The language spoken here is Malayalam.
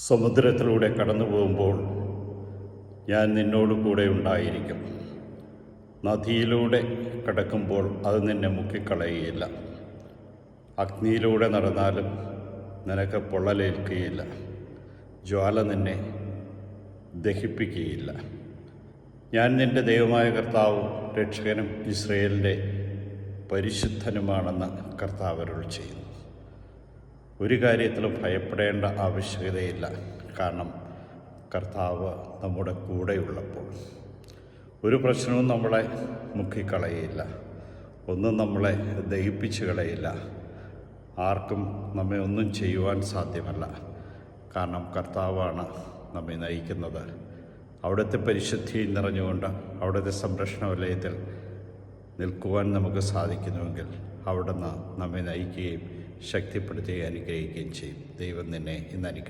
സമുദ്രത്തിലൂടെ കടന്നു പോകുമ്പോൾ ഞാൻ നിന്നോട് കൂടെ ഉണ്ടായിരിക്കും. നദിയിലൂടെ കടക്കുമ്പോൾ അത് നിന്നെ മുക്കിക്കളയുകയില്ല. അഗ്നിയിലൂടെ നടന്നാലും നിനക്ക് പൊള്ളലേൽക്കുകയില്ല. ജ്വാല നിന്നെ ദഹിപ്പിക്കുകയില്ല. ഞാൻ നിൻ്റെ ദൈവമായ കർത്താവും രക്ഷകനും ഇസ്രയേലിൻ്റെ പരിശുദ്ധനുമാണെന്ന് കർത്താവ് അരുളി ചെയ്യുന്നു. ഒരു കാര്യത്തിലും ഭയപ്പെടേണ്ട ആവശ്യകതയില്ല. കാരണം കർത്താവ് നമ്മുടെ കൂടെയുള്ളപ്പോൾ ഒരു പ്രശ്നവും നമ്മളെ മുക്കിക്കളയില്ല. ഒന്നും നമ്മളെ ദഹിപ്പിച്ച് കളയില്ല. ആർക്കും നമ്മെ ഒന്നും ചെയ്യുവാൻ സാധ്യമല്ല. കാരണം കർത്താവാണ് നമ്മെ നയിക്കുന്നത്. അവിടുത്തെ പരിശുദ്ധിയിൽ നിറഞ്ഞുകൊണ്ട് അവിടുത്തെ സംരക്ഷണ വലയത്തിൽ നിൽക്കുവാൻ നമുക്ക് സാധിക്കുന്നുവെങ്കിൽ അവിടുന്ന് നമ്മെ നയിക്കുകയും ശക്തിപ്പെടുത്തുകയും അനുഗ്രഹിക്കുകയും ചെയ്യും. ദൈവം നിന്നെ ഇന്ന് അനുഗ്രഹിക്കും.